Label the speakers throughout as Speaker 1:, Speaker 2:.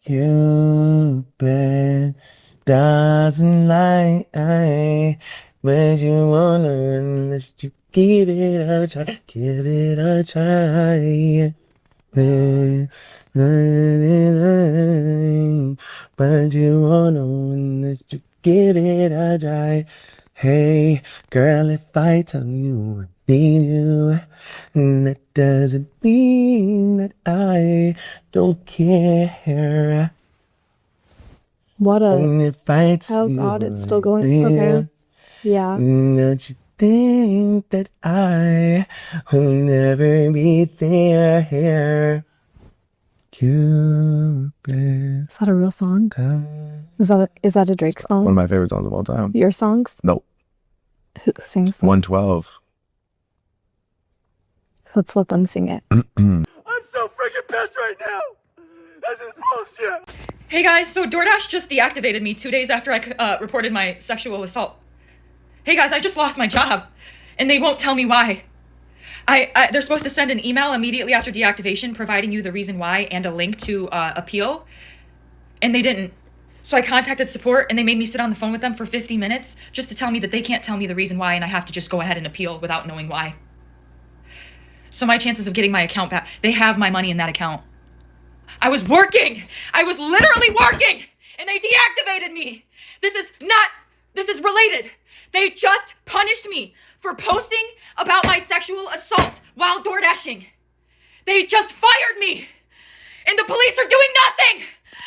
Speaker 1: Cupid doesn't like, but you wanna unless you give it a try, give it a try. But you wanna unless you give it a try. Hey, girl, if I tell you I need you, that doesn't mean that I don't care.
Speaker 2: What a...
Speaker 1: And if I tell
Speaker 2: Oh
Speaker 1: you
Speaker 2: God, it's still
Speaker 1: I
Speaker 2: going.
Speaker 1: feel,
Speaker 2: Okay. Yeah.
Speaker 1: don't you think that I will never be there here? Cupid.
Speaker 2: Is that a real song? Is that a Drake song?
Speaker 3: One of my favorite songs of all time.
Speaker 2: Your songs?
Speaker 3: Nope.
Speaker 2: Who sings them?
Speaker 3: 112.
Speaker 2: Let's let them sing it.
Speaker 4: I'm so freaking pissed right now. This is bullshit.
Speaker 5: Hey guys, so DoorDash just deactivated me 2 days after I reported my sexual assault. Hey guys, I just lost my job, and they won't tell me why. They're supposed to send an email immediately after deactivation providing you the reason why and a link to appeal, and they didn't. So I contacted support, and they made me sit on the phone with them for 50 minutes just to tell me that they can't tell me the reason why, and I have to just go ahead and appeal without knowing why. So my chances of getting my account back, they have my money in that account. I was working! I was literally working! And they deactivated me! This is related. They just punished me for posting about my sexual assault while door dashing. They just fired me! And the police are doing nothing!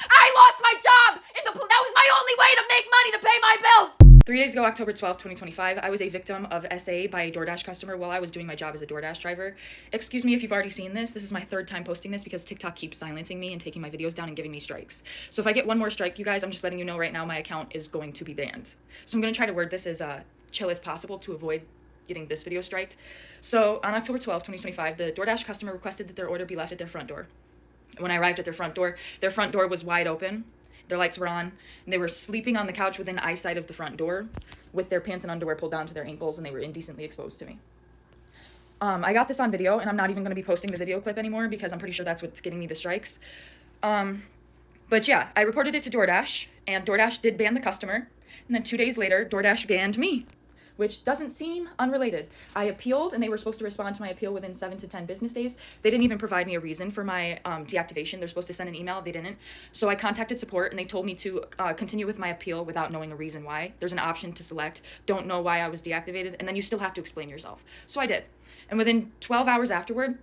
Speaker 5: I lost my job! And that was my only way to make money to pay my bills! 3 days ago, October 12th, 2025, I was a victim of SA by a DoorDash customer while I was doing my job as a DoorDash driver. Excuse me if you've already seen this. This is my third time posting this because TikTok keeps silencing me and taking my videos down and giving me strikes. So if I get one more strike, you guys, I'm just letting you know right now my account is going to be banned. So I'm going to try to word this as chill as possible to avoid getting this video striked. So on October 12th, 2025, the DoorDash customer requested that their order be left at their front door. When I arrived at their front door was wide open. Their lights were on, and they were sleeping on the couch within eyesight of the front door with their pants and underwear pulled down to their ankles, and they were indecently exposed to me. I got this on video, and I'm not even going to be posting the video clip anymore because I'm pretty sure that's what's getting me the strikes. But yeah, I reported it to DoorDash, and DoorDash did ban the customer, and then 2 days later, DoorDash banned me, which doesn't seem unrelated. I appealed, and they were supposed to respond to my appeal within 7 to 10 business days. They didn't even provide me a reason for my deactivation. They're supposed to send an email. They didn't. So I contacted support, and they told me to continue with my appeal without knowing a reason why. There's an option to select, don't know why I was deactivated, and then you still have to explain yourself. So I did. And within 12 hours afterward,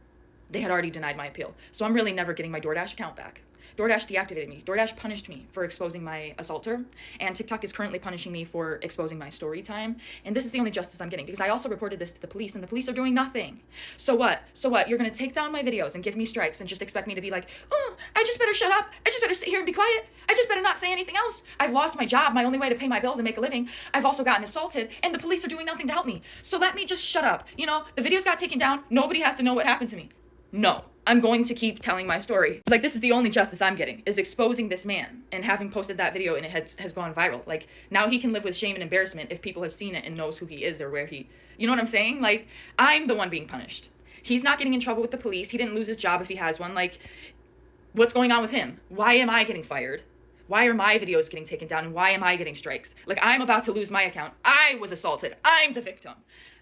Speaker 5: they had already denied my appeal. So I'm really never getting my DoorDash account back. DoorDash deactivated me. DoorDash punished me for exposing my assaulter, and TikTok is currently punishing me for exposing my story time, and this is the only justice I'm getting, because I also reported this to the police, and the police are doing nothing. So what? You're gonna take down my videos and give me strikes and just expect me to be like, oh, I just better shut up. I just better sit here and be quiet. I just better not say anything else. I've lost my job, my only way to pay my bills and make a living. I've also gotten assaulted, and the police are doing nothing to help me. So let me just shut up. You know, the videos got taken down. Nobody has to know what happened to me. No. I'm going to keep telling my story. Like, this is the only justice I'm getting, is exposing this man and having posted that video and it has gone viral. Like, now he can live with shame and embarrassment if people have seen it and knows who he is or where he, you know what I'm saying? Like, I'm the one being punished. He's not getting in trouble with the police. He didn't lose his job if he has one. Like, what's going on with him? Why am I getting fired? Why are my videos getting taken down and why am I getting strikes? Like, I'm about to lose my account. I was assaulted. I'm the victim.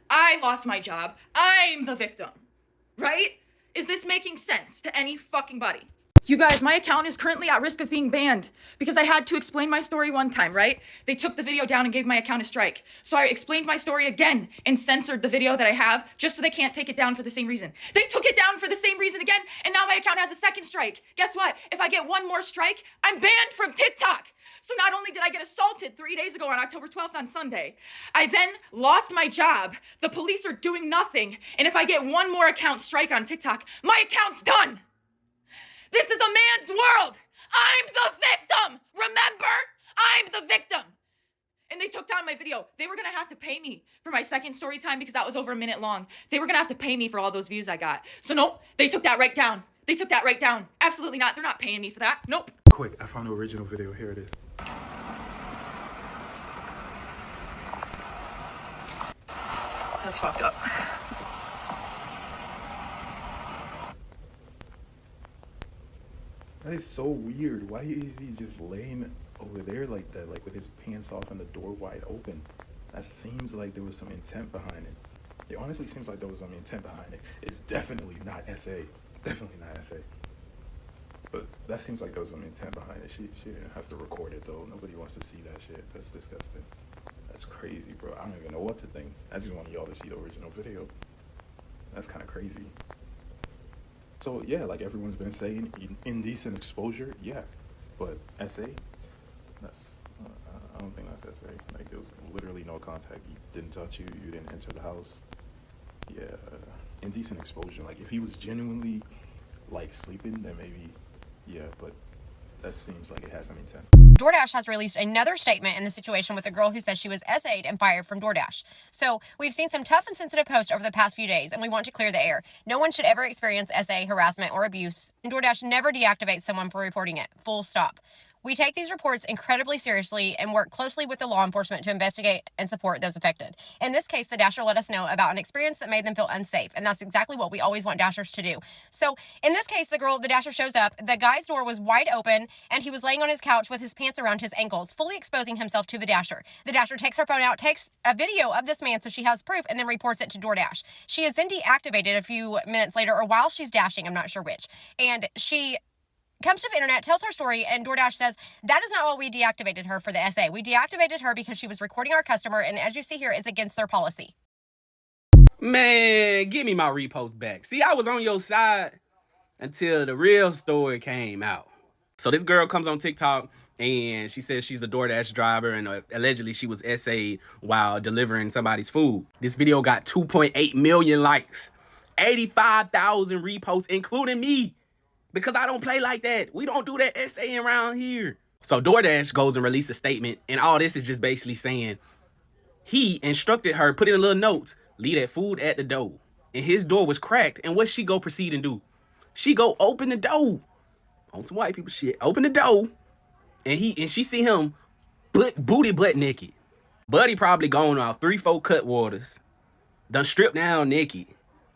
Speaker 5: I lost my job. I'm the victim. Right? Is this making sense to any fucking body? You guys, my account is currently at risk of being banned because I had to explain my story one time, right? They took the video down and gave my account a strike. So I explained my story again and censored the video that I have just so they can't take it down for the same reason. They took it down for the same reason again, and now my account has a second strike. Guess what? If I get one more strike, I'm banned from TikTok. So not only did I get assaulted 3 days ago on October 12th on Sunday, I then lost my job. The police are doing nothing. And if I get one more account strike on TikTok, my account's done. This is a man's world. I'm the victim. Remember? I'm the victim. And they took down my video. They were going to have to pay me for my second story time because that was over a minute long. They were going to have to pay me for all those views I got. So nope, they took that right down. They took that right down. Absolutely not. They're not paying me for that. Nope.
Speaker 4: Quick, I found the original video. Here it is.
Speaker 5: That's fucked up.
Speaker 3: That is so weird. Why is he just laying over there like that, like with his pants off and the door wide open? That seems like there was some intent behind it. It honestly seems like there was some intent behind it. It's definitely not SA. Definitely not SA. But that seems like there was some intent behind it. She didn't have to record it though. Nobody wants to see that shit. That's disgusting. That's crazy, bro. I don't even know what to think. I just want y'all to see the original video. That's kind of crazy. So yeah, like everyone's been saying, indecent exposure, yeah. But SA, that's I don't think that's SA. Like there was literally no contact. He didn't touch you. You didn't enter the house. Yeah, indecent exposure. Like if he was genuinely like sleeping, then maybe, yeah. But that seems like it has some intent.
Speaker 6: DoorDash has released another statement in the situation with a girl who says she was SA'd and fired from DoorDash. So we've seen some tough and sensitive posts over the past few days, and we want to clear the air. No one should ever experience SA, harassment, or abuse, and DoorDash never deactivates someone for reporting it. Full stop. We take these reports incredibly seriously and work closely with the law enforcement to investigate and support those affected. In this case, the Dasher let us know about an experience that made them feel unsafe, and that's exactly what we always want Dashers to do. So in this case, the Dasher shows up, the guy's door was wide open, and he was laying on his couch with his pants around his ankles, fully exposing himself to the Dasher. The Dasher takes her phone out, takes a video of this man so she has proof, and then reports it to DoorDash. She is then deactivated a few minutes later, or while she's dashing, I'm not sure which, and she comes to the internet, tells her story, and DoorDash says, that is not why we deactivated her for the SA. We deactivated her because she was recording our customer, and as you see here, it's against their policy.
Speaker 7: Man, give me my repost back. See, I was on your side until the real story came out. So this girl comes on TikTok, and she says she's a DoorDash driver, and allegedly she was SA'd while delivering somebody's food. This video got 2.8 million likes, 85,000 reposts, including me. Because I don't play like that. We don't do that SA around here. So DoorDash goes and releases a statement, and all this is just basically saying he instructed her, put in a little note, leave that food at the door. And his door was cracked, and what she go proceed and do? She go open the door. On some white people shit. Open the door, and she see him booty butt naked. Buddy probably gone out 3-4 cut waters, done stripped down naked,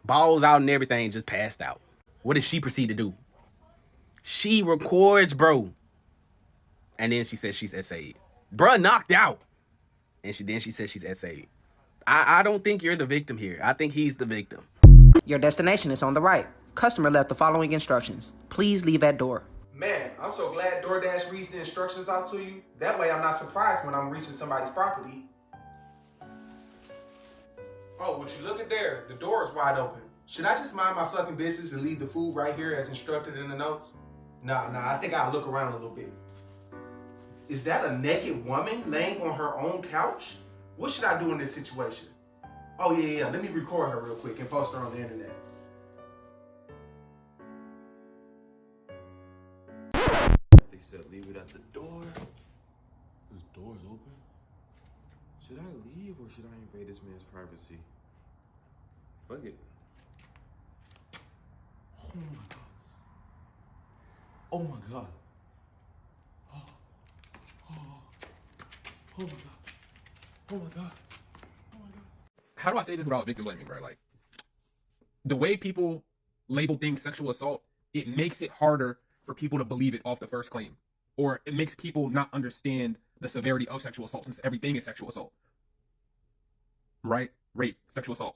Speaker 7: balls out and everything, just passed out. What does she proceed to do? She records, bro. And then she says she's SA'd. Bruh knocked out. And then she says she's SA'd. I don't think you're the victim here. I think he's the victim.
Speaker 8: Your destination is on the right. Customer left the following instructions. Please leave at door.
Speaker 9: Man, I'm so glad DoorDash reads the instructions out to you. That way I'm not surprised when I'm reaching somebody's property. Oh, would you look at there? The door is wide open. Should I just mind my fucking business and leave the food right here as instructed in the notes? Nah, I think I'll look around a little bit. Is that a naked woman laying on her own couch? What should I do in this situation? Oh yeah, let me record her real quick and post her on the internet.
Speaker 1: They said leave it at the door. This door's open. Should I leave or should I invade this man's privacy? Fuck it. Oh my god. Oh my god. Oh my god. Oh my god. Oh my god.
Speaker 10: How do I say this without victim blaming, bro? Like, the way people label things sexual assault, it makes it harder for people to believe it off the first claim. Or it makes people not understand the severity of sexual assault, since everything is sexual assault. Right? Rape, sexual assault.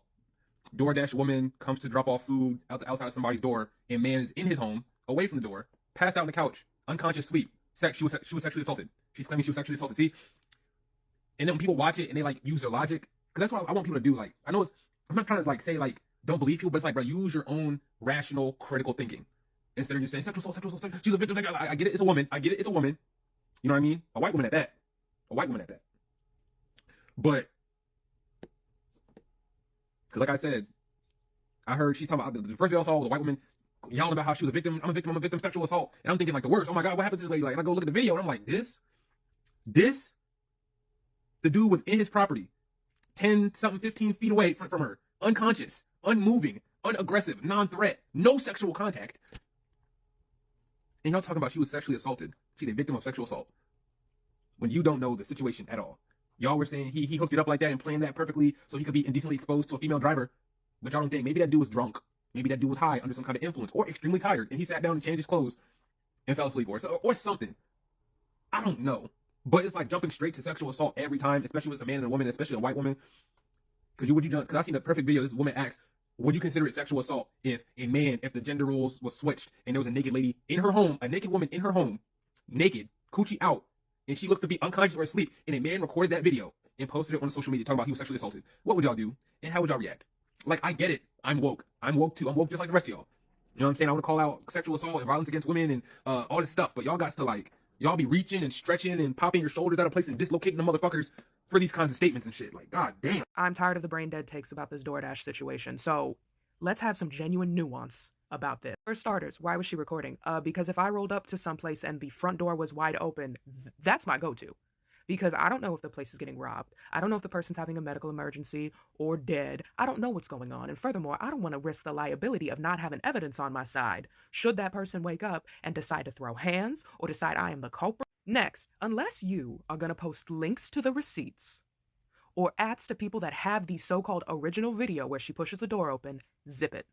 Speaker 10: DoorDash woman comes to drop off food outside of somebody's door, and man is in his home, away from the door, passed out on the couch, unconscious sleep. She was sexually assaulted. She's claiming she was sexually assaulted. See? And then when people watch it and they like use their logic, because that's what I want people to do. Like, I know I'm not trying to like say like don't believe people, but it's like, bro, use your own rational, critical thinking instead of just saying sexual assault. She's a victim. I get it. It's a woman. I get it. It's a woman. You know what I mean? A white woman at that. But because like I said, I heard she's talking about the first video I saw was a white woman yelling about how she was a victim. I'm a victim. Sexual assault. And I'm thinking like the worst. Oh my god, what happened to this lady? Like, and I go look at the video and I'm like, this. The dude was in his property, 15 feet away from her, unconscious, unmoving, unaggressive, non-threat, no sexual contact. And y'all talking about she was sexually assaulted. She's a victim of sexual assault. When you don't know the situation at all. Y'all were saying he hooked it up like that and planned that perfectly so he could be indecently exposed to a female driver. But y'all don't think maybe that dude was drunk. Maybe that dude was high under some kind of influence or extremely tired. And he sat down and changed his clothes and fell asleep, or something. I don't know. But it's like jumping straight to sexual assault every time, especially with a man and a woman, especially a white woman. Because I seen a perfect video. This woman asks, would you consider it sexual assault if the gender roles was switched and there was a naked lady in her home, a naked woman in her home, naked, coochie out, and she looks to be unconscious or asleep, and a man recorded that video and posted it on social media talking about he was sexually assaulted? What would y'all do? And how would y'all react? Like, I get it. I'm woke. I'm woke too. I'm woke just like the rest of y'all. You know what I'm saying? I want to call out sexual assault and violence against women and all this stuff, but y'all got to like, y'all be reaching and stretching and popping your shoulders out of place and dislocating the motherfuckers for these kinds of statements and shit. Like, god damn.
Speaker 11: I'm tired of the brain dead takes about this DoorDash situation, so let's have some genuine nuance about this. For starters, why was she recording? Because if I rolled up to someplace and the front door was wide open, that's my go-to. Because I don't know if the place is getting robbed. I don't know if the person's having a medical emergency or dead. I don't know what's going on. And furthermore, I don't want to risk the liability of not having evidence on my side should that person wake up and decide to throw hands or decide I am the culprit. Next, unless you are going to post links to the receipts or ads to people that have the so-called original video where she pushes the door open, zip it.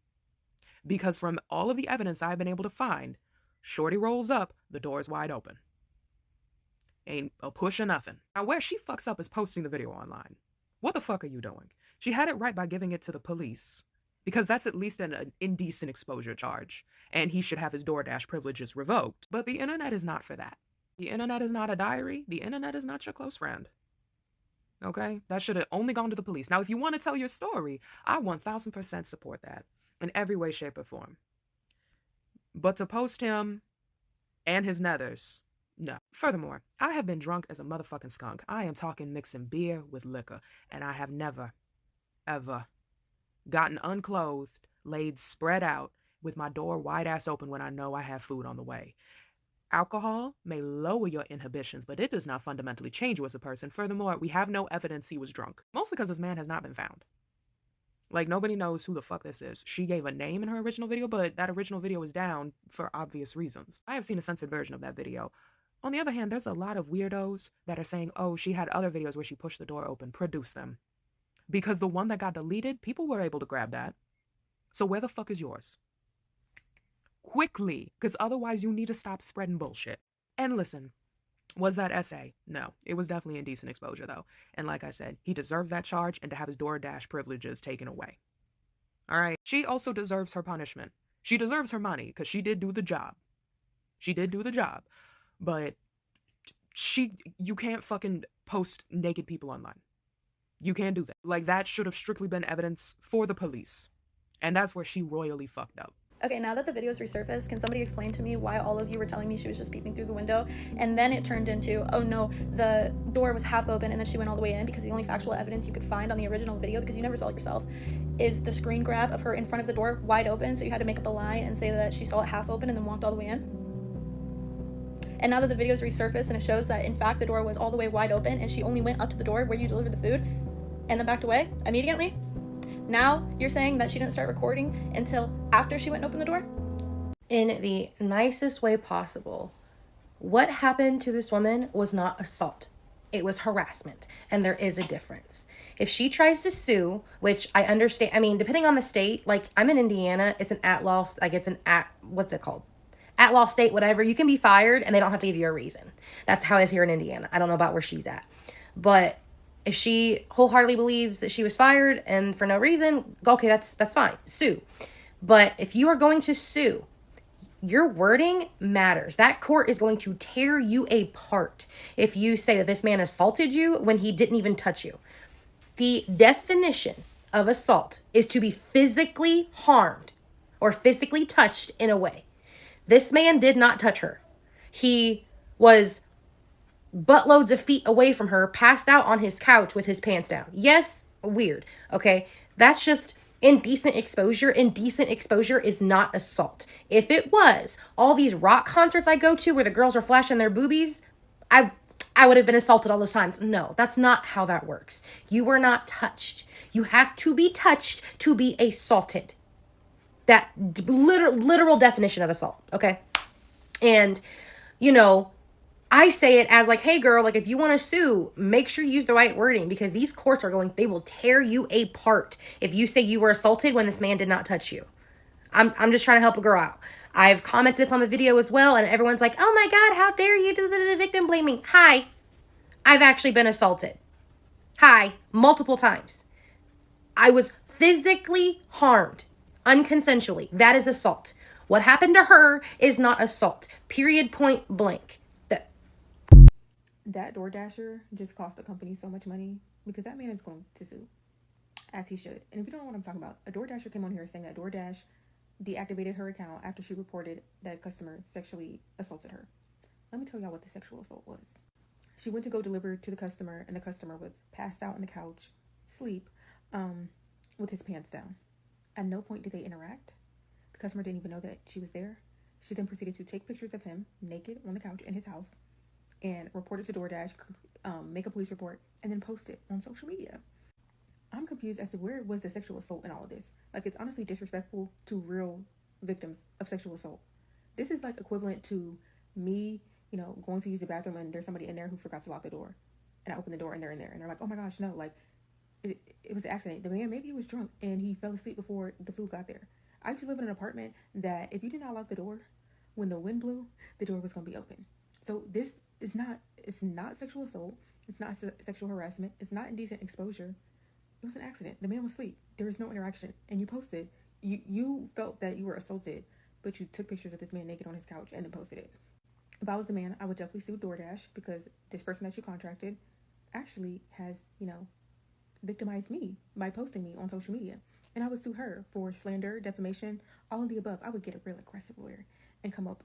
Speaker 11: Because from all of the evidence I've been able to find, shorty rolls up, the door is wide open. Ain't a push or nothing. Now, where she fucks up is posting the video online. What the fuck are you doing? She had it right by giving it to the police, because that's at least an indecent exposure charge, and he should have his DoorDash privileges revoked. But the internet is not for that. The internet is not a diary. The internet is not your close friend. Okay? That should have only gone to the police. Now, if you want to tell your story, I 1000% support that in every way, shape, or form. But to post him and his nethers, no. Furthermore, I have been drunk as a motherfucking skunk. I am talking mixing beer with liquor, and I have never, ever gotten unclothed, laid spread out, with my door wide ass open when I know I have food on the way. Alcohol may lower your inhibitions, but it does not fundamentally change you as a person. Furthermore, we have no evidence he was drunk. Mostly because this man has not been found. Like, nobody knows who the fuck this is. She gave a name in her original video, but that original video is down for obvious reasons. I have seen a censored version of that video. On the other hand, there's a lot of weirdos that are saying, oh, she had other videos where she pushed the door open. Produce them. Because the one that got deleted, people were able to grab that. So where the fuck is yours? Quickly, because otherwise you need to stop spreading bullshit. And listen, was that essay? No, it was definitely indecent exposure though. And like I said, he deserves that charge and to have his DoorDash privileges taken away. All right. She also deserves her punishment. She deserves her money because she did do the job. She did do the job. But you can't fucking post naked people online. You can't do that. Like, that should have strictly been evidence for the police. And that's where she royally fucked up.
Speaker 12: Okay, now that the video's resurfaced, can somebody explain to me why all of you were telling me she was just peeping through the window? And then it turned into, oh no, the door was half open and then she went all the way in, because the only factual evidence you could find on the original video, because you never saw it yourself, is the screen grab of her in front of the door wide open. So you had to make up a lie and say that she saw it half open and then walked all the way in. And now that the video's resurfaced and it shows that in fact the door was all the way wide open and she only went up to the door where you delivered the food and then backed away immediately, now you're saying that she didn't start recording until after she went and opened the door?
Speaker 6: In the nicest way possible, what happened to this woman was not assault. It was harassment, and there is a difference. If she tries to sue, which I understand, I mean, depending on the state, like I'm in Indiana, it's an at-law, like it's an what's it called? At-law state, whatever. You can be fired and they don't have to give you a reason. That's how it is here in Indiana. I don't know about where she's at. But if she wholeheartedly believes that she was fired and for no reason, okay, that's fine. Sue. But if you are going to sue, your wording matters. That court is going to tear you apart if you say that this man assaulted you when he didn't even touch you. The definition of assault is to be physically harmed or physically touched in a way. This man did not touch her. He was buttloads of feet away from her, passed out on his couch with his pants down. Yes, weird. Okay, that's just indecent exposure. Indecent exposure is not assault. If it was, all these rock concerts I go to where the girls are flashing their boobies, I would have been assaulted all those times. No, that's not how that works. You were not touched. You have to be touched to be assaulted. That literal definition of assault, okay? And, you know, I say it as like, hey girl, like if you want to sue, make sure you use the right wording, because these courts they will tear you apart if you say you were assaulted when this man did not touch you. I'm just trying to help a girl out. I've commented this on the video as well, and everyone's like, oh my God, how dare you do the victim blaming? Hi, I've actually been assaulted. Hi, multiple times. I was physically harmed, unconsensually. That is assault. What happened to her is not assault. Period, point blank.
Speaker 13: That DoorDasher just cost the company so much money because that man is going to sue, as he should. And if you don't know what I'm talking about, a DoorDasher came on here saying that DoorDash deactivated her account after she reported that a customer sexually assaulted her. Let me tell y'all what the sexual assault was. She went to go deliver to the customer, and the customer was passed out on the couch, asleep, with his pants down. At no point did they interact. The customer didn't even know that she was there. She then proceeded to take pictures of him naked on the couch in his house and report it to DoorDash, make a police report, and then post it on social media. I'm confused as to where was the sexual assault in all of this. Like, it's honestly disrespectful to real victims of sexual assault. This is like equivalent to me, going to use the bathroom and there's somebody in there who forgot to lock the door. And I open the door and they're in there. And they're like, oh my gosh, no, like, it was an accident. The man, maybe he was drunk and he fell asleep before the food got there. I used to live in an apartment that if you did not lock the door, when the wind blew, the door was going to be open. So this is it's not sexual assault. It's not sexual harassment. It's not indecent exposure. It was an accident. The man was asleep. There was no interaction. And you posted, you felt that you were assaulted, but you took pictures of this man naked on his couch and then posted it. If I was the man, I would definitely sue DoorDash because this person that you contracted actually has, victimized me by posting me on social media. And I would sue her for slander, defamation, all of the above. I would get a real aggressive lawyer and come up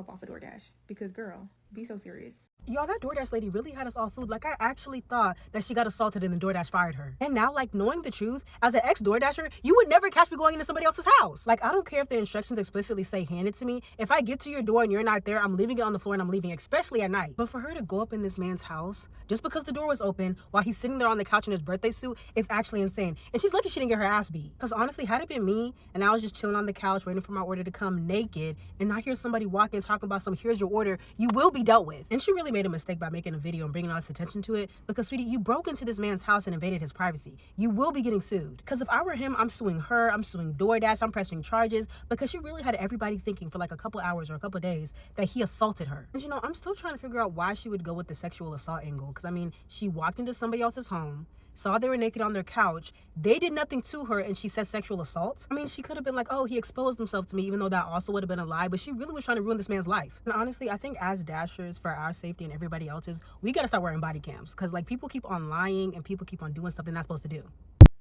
Speaker 13: off of DoorDash because, girl, be so serious.
Speaker 14: Y'all, that DoorDash lady really had us all fooled. Like, I actually thought that she got assaulted and then DoorDash fired her. And now, like, knowing the truth, as an ex-DoorDasher, you would never catch me going into somebody else's house. Like, I don't care if the instructions explicitly say hand it to me. If I get to your door and you're not there, I'm leaving it on the floor and I'm leaving, especially at night. But for her to go up in this man's house, just because the door was open, while he's sitting there on the couch in his birthday suit, is actually insane. And she's lucky she didn't get her ass beat. Because honestly, had it been me, and I was just chilling on the couch waiting for my order to come naked, and I hear somebody walking talking about here's your order, you will be dealt with. And she really made a mistake by making a video and bringing all this attention to it because, sweetie, you broke into this man's house and invaded his privacy. You will be getting sued. Because if I were him, I'm suing her, I'm suing DoorDash, I'm pressing charges because she really had everybody thinking for like a couple hours or a couple days that he assaulted her. And I'm still trying to figure out why she would go with the sexual assault angle because, I mean, she walked into somebody else's home, saw they were naked on their couch, they did nothing to her, and she said sexual assault. I mean, she could have been like, oh, he exposed himself to me, even though that also would have been a lie, but she really was trying to ruin this man's life. And honestly, I think as Dashers, for our safety and everybody else's, we gotta start wearing body cams, because like people keep on lying and people keep on doing stuff they're not supposed to do.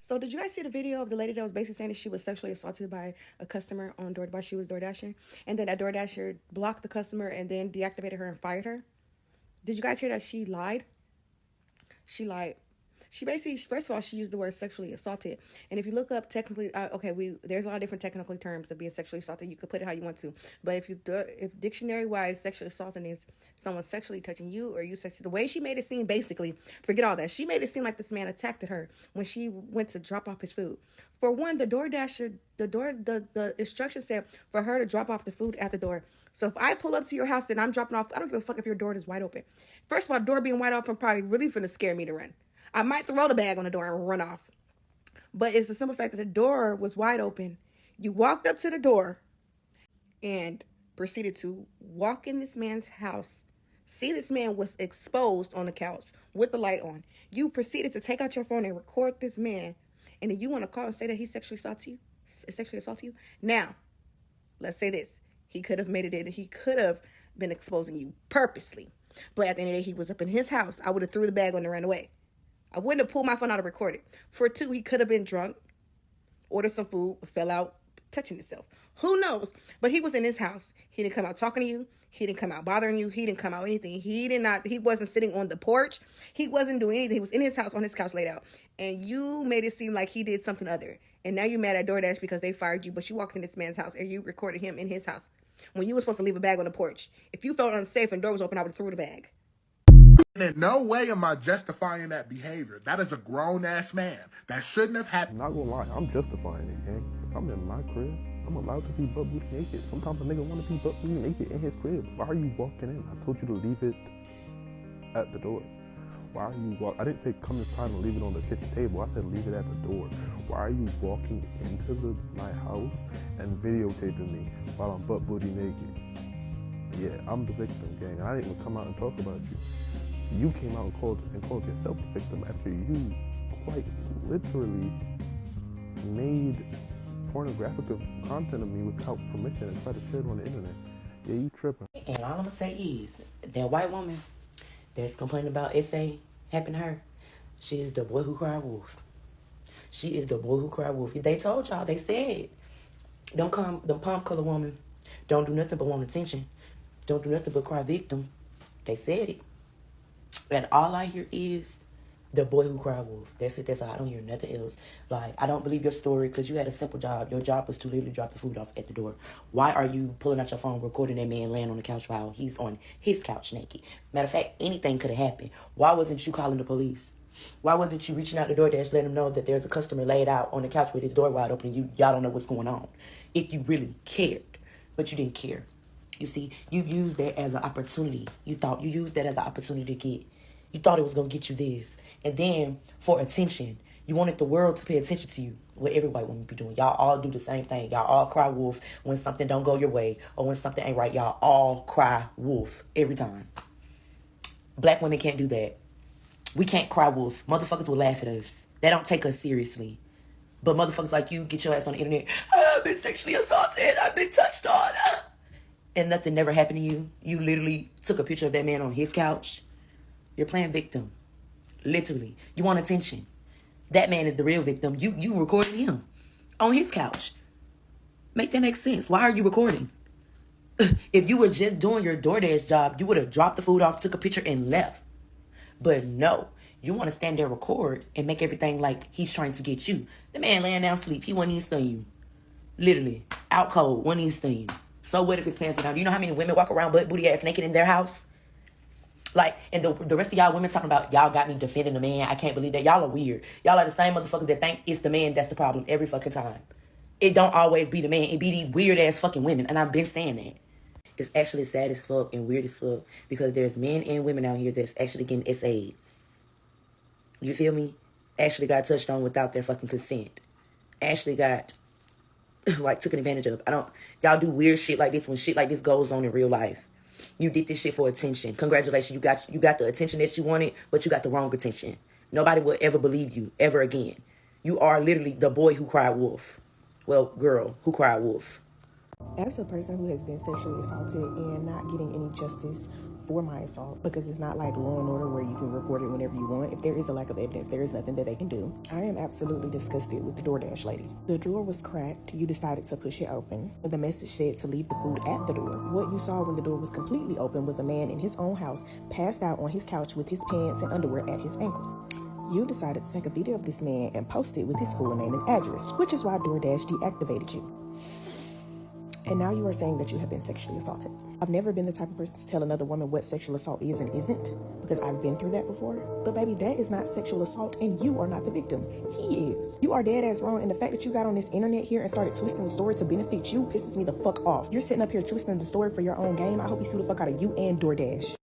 Speaker 15: So did you guys see the video of the lady that was basically saying that she was sexually assaulted by a customer on DoorDash while she was DoorDashing? And then that DoorDasher blocked the customer and then deactivated her and fired her? Did you guys hear that she lied? She lied. She basically, first of all, she used the word sexually assaulted. And if you look up technically, there's a lot of different technical terms of being sexually assaulted. You could put it how you want to. But if dictionary-wise, sexually assaulting is someone sexually touching you or you sexually, the way she made it seem, basically, forget all that. She made it seem like this man attacked her when she went to drop off his food. For one, the DoorDasher, the instruction said for her to drop off the food at the door. So if I pull up to your house and I'm dropping off, I don't give a fuck if your door is wide open. First of all, door being wide open probably really finna scare me to run. I might throw the bag on the door and run off. But it's the simple fact that the door was wide open. You walked up to the door and proceeded to walk in this man's house. See, this man was exposed on the couch with the light on. You proceeded to take out your phone and record this man. And then you want to call and say that he sexually assaulted you? Now, let's say this. He could have made it. He could have been exposing you purposely. But at the end of the day, he was up in his house. I would have threw the bag on and ran away. I wouldn't have pulled my phone out and recorded. For two, he could have been drunk, ordered some food, fell out, touching himself. Who knows? But he was in his house. He didn't come out talking to you. He didn't come out bothering you. He didn't come out anything. He wasn't sitting on the porch. He wasn't doing anything. He was in his house, on his couch, laid out. And you made it seem like he did something other. And now you're mad at DoorDash because they fired you, but you walked in this man's house and you recorded him in his house when you were supposed to leave a bag on the porch. If you felt unsafe and the door was open, I would have threw the bag.
Speaker 16: In no way am I justifying that behavior. That is a grown-ass man. That shouldn't have happened.
Speaker 17: Not gonna lie, I'm justifying it, gang. If I'm in my crib, I'm allowed to be butt-booty naked. Sometimes a nigga want to be butt-booty naked in his crib. Why are you walking in? I told you to leave it at the door. Why are you I didn't say come inside and leave it on the kitchen table. I said leave it at the door. Why are you walking into my house and videotaping me while I'm butt booty naked. Yeah, I'm the victim, gang. I didn't even come out and talk about you. You came out and called yourself the victim after you quite literally made pornographic content of me without permission and tried to share it on the internet. Yeah, you tripping.
Speaker 18: And all I'm gonna say is that white woman that's complaining about SA happened to her, she is the boy who cried wolf. She is the boy who cried wolf. They told y'all, they said, them palm color woman don't do nothing but want attention. Don't do nothing but cry victim. They said it. And all I hear is the boy who cried wolf. That's it. That's all. I don't hear nothing else. Like, I don't believe your story because you had a simple job. Your job was to literally drop the food off at the door. Why are you pulling out your phone, recording that man laying on the couch while he's on his couch naked? Matter of fact, anything could have happened. Why wasn't you calling the police? Why wasn't you reaching out the DoorDash, letting them know that there's a customer laid out on the couch with his door wide open and y'all don't know what's going on? If you really cared, but you didn't care. You see, you used that as an opportunity. You used that as an opportunity to get. You thought it was going to get you this. And then for attention, you wanted the world to pay attention to you. What every white woman be doing. Y'all all do the same thing. Y'all all cry wolf when something don't go your way or when something ain't right. Y'all all cry wolf every time. Black women can't do that. We can't cry wolf. Motherfuckers will laugh at us. They don't take us seriously. But motherfuckers like you get your ass on the internet. I've been sexually assaulted. I've been touched on. And nothing never happened to you. You literally took a picture of that man on his couch. You're playing victim. Literally. You want attention. That man is the real victim. You recorded him on his couch. Make that make sense. Why are you recording? If you were just doing your DoorDash job, you would have dropped the food off, took a picture, and left. But no. You want to stand there, record, and make everything like he's trying to get you. The man laying down asleep. He wasn't even stunning you. Literally. Out cold. Wasn't even stunning you. So what if his pants were down? Do you know how many women walk around butt booty ass naked in their house? Like, and the rest of y'all women talking about, y'all got me defending the man. I can't believe that. Y'all are weird. Y'all are the same motherfuckers that think it's the man that's the problem every fucking time. It don't always be the man. It be these weird ass fucking women. And I've been saying that. It's actually sad as fuck and weird as fuck because there's men and women out here that's actually getting SA'd. You feel me? Actually got touched on without their fucking consent. Actually got, like, taken advantage of. Y'all do weird shit like this when shit like this goes on in real life. You did this shit for attention. Congratulations, you got the attention that you wanted, but you got the wrong attention. Nobody will ever believe you, ever again. You are literally the boy who cried wolf. Well, girl who cried wolf.
Speaker 19: As a person who has been sexually assaulted and not getting any justice for my assault, because it's not like Law and Order where you can report it whenever you want. If there is a lack of evidence, there is nothing that they can do. I am absolutely disgusted with the DoorDash lady. The door was cracked. You decided to push it open. The message said to leave the food at the door. What you saw when the door was completely open was a man in his own house, passed out on his couch with his pants and underwear at his ankles. You decided to take a video of this man and post it with his full name and address, which is why DoorDash deactivated you. And now you are saying that you have been sexually assaulted. I've never been the type of person to tell another woman what sexual assault is and isn't, because I've been through that before. But baby, that is not sexual assault, and you are not the victim. He is. You are dead ass wrong, and the fact that you got on this internet here and started twisting the story to benefit you pisses me the fuck off. You're sitting up here twisting the story for your own game. I hope you sue the fuck out of you and DoorDash.